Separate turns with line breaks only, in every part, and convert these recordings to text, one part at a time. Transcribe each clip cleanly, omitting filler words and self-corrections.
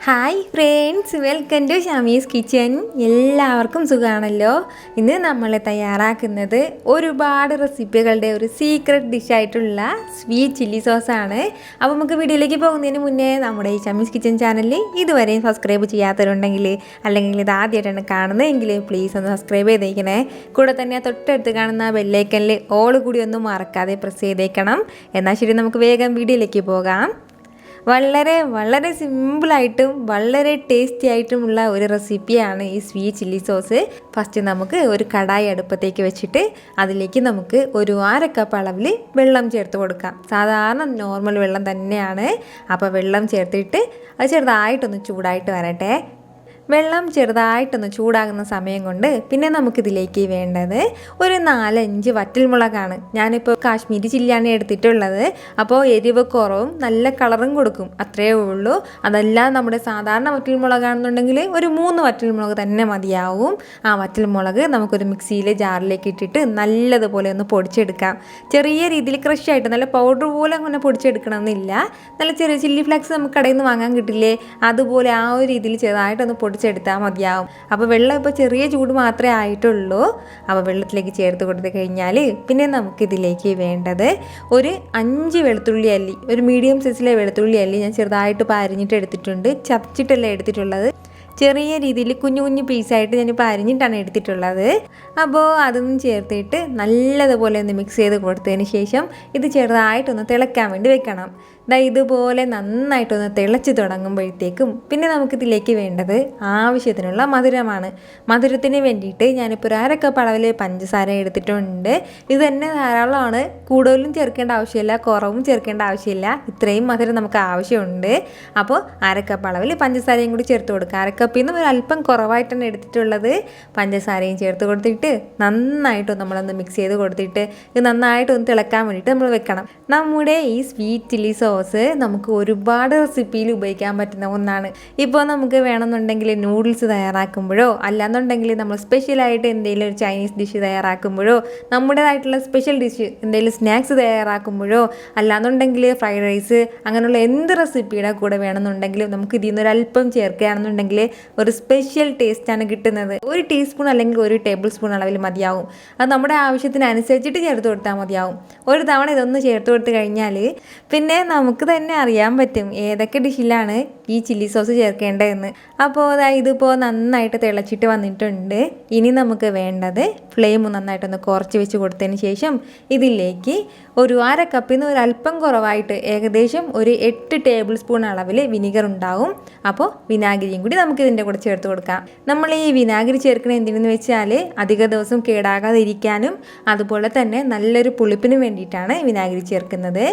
Hi friends, welcome to Shamee's kitchen. എല്ലാവർക്കും സുഖമാണല്ലോ. ഇന്ന് നമ്മൾ തയ്യാറാക്കുന്നത് ഒരുപാട് റെസിപ്പികളുടെ ഒരു സീക്രട്ട് ഡിഷായിട്ടുള്ള സ്വീറ്റ് ചില്ലി സോസാണ്. അപ്പോൾ നമുക്ക് വീഡിയോയിലേക്ക് പോകുന്നതിന് മുന്നേ നമ്മുടെ ഈ ഷമീസ് കിച്ചൻ ചാനലിൽ ഇതുവരെയും സബ്സ്ക്രൈബ് ചെയ്യാത്തവരുണ്ടെങ്കിൽ അല്ലെങ്കിൽ ഇത് ആദ്യമായിട്ടാണ് കാണുന്നതെങ്കിൽ പ്ലീസ് ഒന്ന് സബ്സ്ക്രൈബ് ചെയ്തേക്കണേ. കൂടെ തന്നെ തൊട്ടടുത്ത് കാണുന്ന ബെല്ലൈക്കനിൽ ഓൾ കൂടി ഒന്നും മറക്കാതെ പ്രസ് ചെയ്തേക്കണം. എന്നാൽ ശരി, നമുക്ക് വേഗം വീഡിയോയിലേക്ക് പോകാം. വളരെ സിമ്പിളായിട്ടും വളരെ ടേസ്റ്റി ആയിട്ടുമുള്ള ഒരു റെസിപ്പിയാണ് ഈ സ്വീറ്റ് ചില്ലി സോസ്. ഫസ്റ്റ് നമുക്ക് ഒരു കടായി അടുപ്പത്തേക്ക് വെച്ചിട്ട് അതിലേക്ക് നമുക്ക് ഒരു 1/2 കപ്പ് അളവിൽ വെള്ളം ചേർത്ത് കൊടുക്കാം. സാധാരണ നോർമൽ വെള്ളം തന്നെയാണ്. അപ്പോൾ വെള്ളം ചേർത്തിട്ട് അത് ചെറുതായിട്ടൊന്ന് ചൂടായിട്ട് വരട്ടെ. വെള്ളം ചെറുതായിട്ടൊന്ന് ചൂടാകുന്ന സമയം കൊണ്ട് പിന്നെ നമുക്കിതിലേക്ക് വേണ്ടത് ഒരു 4-5 വറ്റൽമുളകാണ്. ഞാനിപ്പോൾ കാശ്മീരി ചില്ലിയാണ് എടുത്തിട്ടുള്ളത്. അപ്പോൾ എരിവ് കുറവും നല്ല കളറും കൊടുക്കും, അത്രയേ ഉള്ളൂ. അതല്ല നമ്മുടെ സാധാരണ വറ്റൽമുളകാണെന്നുണ്ടെങ്കിൽ ഒരു 3 വറ്റൽമുളക് തന്നെ മതിയാവും. ആ വറ്റൽമുളക് നമുക്കൊരു മിക്സിയിലെ ജാറിലേക്ക് ഇട്ടിട്ട് നല്ലതുപോലെ ഒന്ന് പൊടിച്ചെടുക്കാം. ചെറിയ രീതിയിൽ ക്രഷായിട്ട്, നല്ല പൗഡർ പോലെ അങ്ങനെ പൊടിച്ചെടുക്കണമെന്നില്ല. നല്ല ചെറിയ ചില്ലി ഫ്ലേക്സ് നമുക്ക് കടയിൽ നിന്ന് വാങ്ങാൻ കിട്ടില്ലേ, അതുപോലെ ആ ഒരു രീതിയിൽ ചെറുതായിട്ടൊന്ന് പൊടിച്ചെടുത്താൽ മതിയാവും. അപ്പോൾ വെള്ളം ഇപ്പോൾ ചെറിയ ചൂട് മാത്രമേ ആയിട്ടുള്ളൂ. അപ്പോൾ വെള്ളത്തിലേക്ക് ചേർത്ത് കൊടുത്ത് കഴിഞ്ഞാൽ പിന്നെ നമുക്കിതിലേക്ക് വേണ്ടത് ഒരു 5 വെളുത്തുള്ളി അല്ലി, ഒരു മീഡിയം സൈസിലെ വെളുത്തുള്ളി അല്ലി ഞാൻ ചെറുതായിട്ട് അരിഞ്ഞിട്ട് എടുത്തിട്ടുണ്ട്. ചതച്ചിട്ടല്ല എടുത്തിട്ടുള്ളത്, ചെറിയ രീതിയിൽ കുഞ്ഞു കുഞ്ഞു പീസായിട്ട് ഞാനിപ്പോൾ അരിഞ്ഞിട്ടാണ് എടുത്തിട്ടുള്ളത്. അപ്പോൾ അതൊന്നും ചേർത്തിട്ട് നല്ലതുപോലെ ഒന്ന് മിക്സ് ചെയ്ത് കൊടുത്തതിന് ശേഷം ഇത് ചെറുതായിട്ടൊന്ന് തിളയ്ക്കാൻ വേണ്ടി വെക്കണം. ഇതുപോലെ നന്നായിട്ടൊന്ന് തിളച്ച് തുടങ്ങുമ്പോഴത്തേക്കും പിന്നെ നമുക്കിതിലേക്ക് വേണ്ടത് ആവശ്യത്തിനുള്ള മധുരമാണ്. മധുരത്തിന് വേണ്ടിയിട്ട് ഞാനിപ്പോൾ 1/2 കപ്പ് അളവിൽ പഞ്ചസാര എടുത്തിട്ടുണ്ട്. ഇത് തന്നെ ധാരാളമാണ്, കൂടുതലും ചേർക്കേണ്ട ആവശ്യമില്ല, കുറവും ചേർക്കേണ്ട ആവശ്യമില്ല. ഇത്രയും മധുരം നമുക്ക് ആവശ്യമുണ്ട്. അപ്പോൾ 1/2 കപ്പ് അളവിൽ പഞ്ചസാരയും കൂടി ചേർത്ത് കൊടുക്കുക. 1/2 കപ്പിൽ നിന്ന് ഒരു അല്പം കുറവായിട്ടാണ് എടുത്തിട്ടുള്ളത്. പഞ്ചസാരയും ചേർത്ത് കൊടുത്തിട്ട് നന്നായിട്ടൊന്ന് നമ്മളൊന്ന് മിക്സ് ചെയ്ത് കൊടുത്തിട്ട് ഇത് നന്നായിട്ടൊന്ന് തിളക്കാൻ വേണ്ടിയിട്ട് നമ്മൾ വെക്കണം. നമ്മുടെ ഈ സ്വീറ്റ് ചില്ലി സോസ് നമുക്ക് ഒരുപാട് റെസിപ്പിയിൽ ഉപയോഗിക്കാൻ പറ്റുന്ന ഒന്നാണ്. ഇപ്പോൾ നമുക്ക് വേണമെന്നുണ്ടെങ്കിൽ നൂഡിൽസ് തയ്യാറാക്കുമ്പോഴോ അല്ലാന്നുണ്ടെങ്കിൽ നമ്മൾ സ്പെഷ്യലായിട്ട് എന്തെങ്കിലും ഒരു ചൈനീസ് ഡിഷ് തയ്യാറാക്കുമ്പോഴോ നമ്മുടേതായിട്ടുള്ള സ്പെഷ്യൽ ഡിഷ് എന്തെങ്കിലും സ്നാക്സ് തയ്യാറാക്കുമ്പോഴോ അല്ലാന്നുണ്ടെങ്കിൽ ഫ്രൈഡ് റൈസ് അങ്ങനെയുള്ള എന്ത് റെസിപ്പിയുടെ കൂടെ വേണമെന്നുണ്ടെങ്കിലും നമുക്ക് ഇതിൽ നിന്ന് ഒരല്പം ചേർക്കുകയാണെന്നുണ്ടെങ്കിൽ ഒരു സ്പെഷ്യൽ ടേസ്റ്റാണ് കിട്ടുന്നത്. 1 ടീസ്പൂൺ അല്ലെങ്കിൽ 1 ടേബിൾ സ്പൂൺ അളവിൽ മതിയാവും. അത് നമ്മുടെ ആവശ്യത്തിനനുസരിച്ചിട്ട് ചേർത്ത് കൊടുത്താൽ മതിയാവും. ഒരു തവണ ഇതൊന്ന് ചേർത്ത് കൊടുത്ത് കഴിഞ്ഞാൽ പിന്നെ നമുക്ക് തന്നെ അറിയാൻ പറ്റും ഏതൊക്കെ ഡിഷിലാണ് ഈ ചില്ലി സോസ് ചേർക്കേണ്ടതെന്ന്. അപ്പോൾ ഇതിപ്പോൾ നന്നായിട്ട് തിളച്ചിട്ട് വന്നിട്ടുണ്ട്. ഇനി നമുക്ക് വേണ്ടത് ഫ്ലെയിം നന്നായിട്ടൊന്ന് കുറച്ച് വെച്ച് കൊടുത്തതിന് ശേഷം ഇതിലേക്ക് ഒരു 1/2 കപ്പിൽ നിന്ന് ഒരു അല്പം കുറവായിട്ട് ഏകദേശം ഒരു 8 ടേബിൾ സ്പൂൺ അളവിൽ വിനീഗർ ഉണ്ടാവും. അപ്പോൾ വിനാഗിരിയും കൂടി നമുക്ക് ഇതിൻ്റെ കൂടെ ചേർത്ത് കൊടുക്കാം. നമ്മൾ ഈ വിനാഗിരി ചേർക്കുന്നത് എന്തിനെന്ന് വെച്ചാൽ അധിക ദിവസം കേടാകാതിരിക്കാനും അതുപോലെ തന്നെ നല്ലൊരു പുളിപ്പിന് വേണ്ടിയിട്ടാണ് വിനാഗിരി ചേർക്കുന്നത്.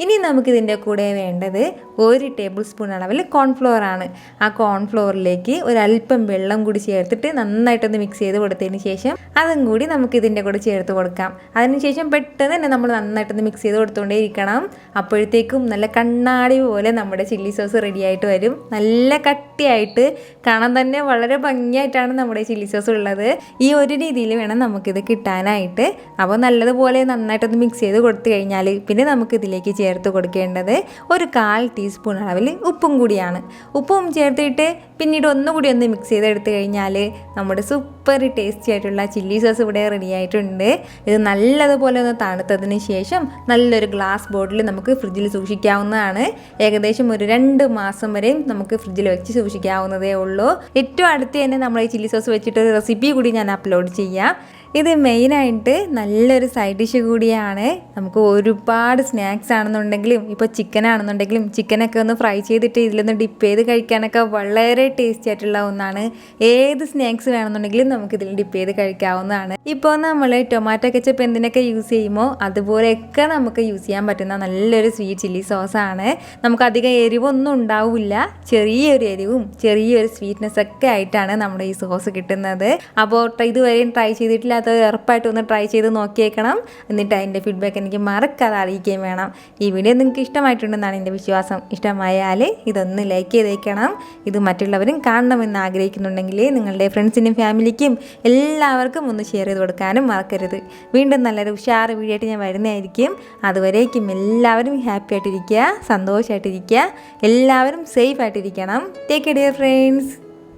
ഇനി നമുക്കിതിൻ്റെ കൂടെ വേണ്ടത് 1 ടേബിൾ സ്പൂൺ അളവിൽ കോൺഫ്ലോർ ആണ്. ആ കോൺഫ്ലോറിലേക്ക് ഒരല്പം വെള്ളം കൂടി ചേർത്തിട്ട് നന്നായിട്ടൊന്ന് മിക്സ് ചെയ്ത് കൊടുത്തതിന് ശേഷം അതും കൂടി നമുക്ക് ഇതിൻ്റെ കൂടെ ചേർത്ത് കൊടുക്കാം. അതിനുശേഷം പെട്ടെന്ന് തന്നെ നമ്മൾ നന്നായിട്ടൊന്ന് മിക്സ് ചെയ്ത് കൊടുത്തുകൊണ്ടേ ഇരിക്കണം. അപ്പോഴത്തേക്കും നല്ല കണ്ണാടി പോലെ നമ്മുടെ ചില്ലി സോസ് റെഡി ആയിട്ട് വരും. നല്ല കട്ടിയായിട്ട് കാണാൻ തന്നെ വളരെ ഭംഗിയായിട്ടാണ് നമ്മുടെ ചില്ലി സോസ് ഉള്ളത്. ഈ ഒരു രീതിയിൽ വേണം നമുക്കിത് കിട്ടാനായിട്ട്. അപ്പോൾ നല്ലതുപോലെ നന്നായിട്ടൊന്ന് മിക്സ് ചെയ്ത് കൊടുത്തു കഴിഞ്ഞാൽ പിന്നെ നമുക്കിതിലേക്ക് ചേർത്ത് കൊടുക്കേണ്ടത് ഒരു 1/4 ടീസ്പൂൺ അളവിൽ ഉപ്പും കൂടിയാണ്. ഉപ്പും ചേർത്തിട്ട് പിന്നീട് ഒന്നുകൂടി ഒന്ന് മിക്സ് ചെയ്തെടുത്ത് കഴിഞ്ഞാൽ നമ്മുടെ സൂപ്പർ ടേസ്റ്റി ആയിട്ടുള്ള ചില്ലി സോസ് ഇവിടെ റെഡി ആയിട്ടുണ്ട്. ഇത് നല്ലതുപോലെ ഒന്ന് തണുത്തതിന് ശേഷം നല്ലൊരു ഗ്ലാസ് ബോട്ടിൽ നമുക്ക് ഫ്രിഡ്ജിൽ സൂക്ഷിക്കാവുന്നതാണ്. ഏകദേശം ഒരു 2 മാസം വരെയും നമുക്ക് ഫ്രിഡ്ജിൽ വെച്ച് സൂക്ഷിക്കാവുന്നതേ ഉള്ളൂ. ഏറ്റവും അടുത്ത് തന്നെ നമ്മൾ ഈ ചില്ലി സോസ് വെച്ചിട്ടൊരു റെസിപ്പി കൂടി ഞാൻ അപ്ലോഡ് ചെയ്യാം. ഇത് മെയിനായിട്ട് നല്ലൊരു സൈഡ് ഡിഷ് കൂടിയാണ്. നമുക്ക് ഒരുപാട് സ്നാക്സ് ആണെന്നുണ്ടെങ്കിലും ഇപ്പോൾ ചിക്കൻ ആണെന്നുണ്ടെങ്കിലും ചിക്കനൊക്കെ ഒന്ന് ഫ്രൈ ചെയ്തിട്ട് ഇതിലൊന്ന് ഡിപ്പ് ചെയ്ത് കഴിക്കാനൊക്കെ വളരെ ടേസ്റ്റി ആയിട്ടുള്ള ഒന്നാണ്. ഏത് സ്നാക്സ് വേണമെന്നുണ്ടെങ്കിലും നമുക്കിതിൽ ഡിപ്പ് ചെയ്ത് കഴിക്കാവുന്നതാണ്. ഇപ്പോൾ നമ്മൾ ടൊമാറ്റോ കെച്ചപ്പ് എന്തിനൊക്കെ യൂസ് ചെയ്യുമോ അതുപോലെയൊക്കെ നമുക്ക് യൂസ് ചെയ്യാൻ പറ്റുന്ന നല്ലൊരു സ്വീറ്റ് ചില്ലി സോസാണ്. നമുക്കധികം എരിവൊന്നും ഉണ്ടാവില്ല, ചെറിയൊരു എരിവും ചെറിയൊരു സ്വീറ്റ്നെസ് ഒക്കെ ആയിട്ടാണ് നമ്മുടെ ഈ സോസ് കിട്ടുന്നത്. അപ്പോൾ ഇതുവരെയും ട്രൈ ചെയ്തിട്ടില്ല ചെയ്യാത്തവർ ഉറപ്പായിട്ട് ഒന്ന് ട്രൈ ചെയ്ത് നോക്കിയേക്കണം. എന്നിട്ട് അതിൻ്റെ ഫീഡ്ബാക്ക് എനിക്ക് മറക്കാതെ അറിയിക്കുകയും വേണം. ഈ വീഡിയോ നിങ്ങൾക്ക് ഇഷ്ടമായിട്ടുണ്ടെന്നാണ് എൻ്റെ വിശ്വാസം. ഇഷ്ടമായാൽ ഇതൊന്ന് ലൈക്ക് ചെയ്തേക്കണം. ഇത് മറ്റുള്ളവരും കാണണമെന്ന് ആഗ്രഹിക്കുന്നുണ്ടെങ്കിൽ നിങ്ങളുടെ ഫ്രണ്ട്സിനും ഫാമിലിക്കും എല്ലാവർക്കും ഒന്ന് ഷെയർ ചെയ്ത് കൊടുക്കാനും മറക്കരുത്. വീണ്ടും നല്ലൊരു ഉഷാറ് വീഡിയോ ആയിട്ട് ഞാൻ വരുന്നതായിരിക്കും. അതുവരേക്കും എല്ലാവരും ഹാപ്പി ആയിട്ടിരിക്കുക, സന്തോഷമായിട്ടിരിക്കുക, എല്ലാവരും സേഫ് ആയിട്ടിരിക്കണം. Take care dear friends.